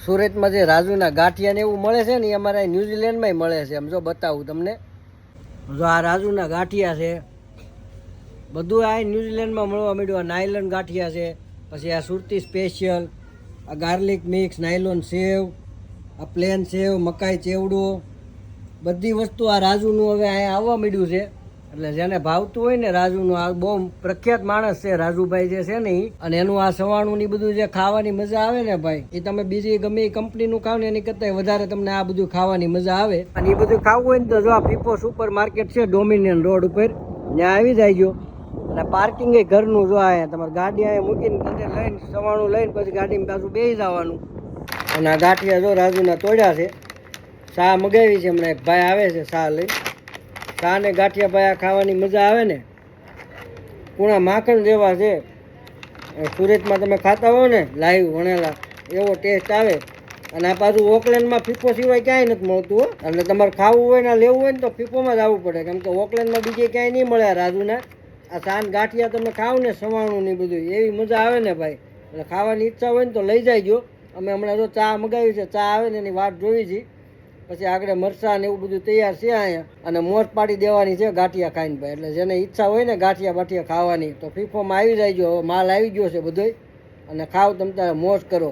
સુરતમાં જે રાજુના ગાંઠિયા ને એવું મળે છે ને એ અમારે ન્યુઝીલેન્ડમાં મળે છે. આમ જો બતાવું તમને, જો આ રાજુના ગાંઠિયા છે, બધું આ ન્યુઝીલેન્ડમાં મળવા માંડ્યું. આ નાયલોન ગાંઠિયા છે, પછી આ સુરતી સ્પેશિયલ, આ ગાર્લિક મિક્સ, નાયલોન સેવ, આ પ્લેન સેવ, મકાઈ ચેવડો, બધી વસ્તુ આ રાજુનું હવે અહીંયા આવવા માંડ્યું છે. એટલે જેને ભાવતું હોય ને રાજુનું, આ બહુ પ્રખ્યાત માણસ છે રાજુભાઈ જે છે ને એ, અને એનું આ સવાણું ની બધું જે ખાવાની મજા આવે ને ભાઈ, એ તમે બીજી ગમે એ કંપનીનું ખાવ ને એની કરતાં વધારે તમને આ બધું ખાવાની મજા આવે. અને એ બધું ખાવું હોય ને તો જો આ પીપો સુપર માર્કેટ છે ડોમિનિયન રોડ ઉપર, ત્યાં આવી જાય. અને પાર્કિંગ એ ઘરનું જો અહીંયા તમારે ગાડી અહીંયા મૂકીને તમે લઈને સવાણું લઈને પછી ગાડીમાં પાછું બેસી જવાનું. અને આ ગાંઠિયા જો રાજુના તોડ્યા છે. ચા મગાવી છે હમણાં, એક ભાઈ આવે છે ચા લઈને. ચા ને ગાંઠિયા ભાઈ આ ખાવાની મજા આવે ને, પૂણા માખણ જેવા છે. સુરતમાં તમે ખાતા હો ને લાઈવ વણેલા, એવો ટેસ્ટ આવે. અને આ પાછું ઓકલેન્ડમાં ફીફો સિવાય ક્યાંય નથી મળતું હો. એટલે તમારે ખાવું હોય ને લેવું હોય ને તો ફીફોમાં જ આવવું પડે, કેમ કે ઓકલેન્ડમાં બીજે ક્યાંય નહીં મળે આ રાજુના. આ સાન ગાંઠિયા તમે ખાવ ને સવાણું ની બધું, એવી મજા આવે ને ભાઈ. એટલે ખાવાની ઈચ્છા હોય ને તો લઈ જાય. અમે હમણાં જો ચા મગાવી છે, ચા આવે ને એની વાટ જોઈ છે. પછી આગળ મરચાં ને એવું બધું તૈયાર છે અહીંયા, અને મોજ પાડી દેવાની છે ગાંઠિયા ખાઈને ભાઈ. એટલે જેને ઈચ્છા હોય ને ગાંઠિયા બાઠિયા ખાવાની તો ફીફોમાં આવી જાય. માલ આવી ગયો છે બધોય, અને ખાવ તમ તારે મોજ કરો.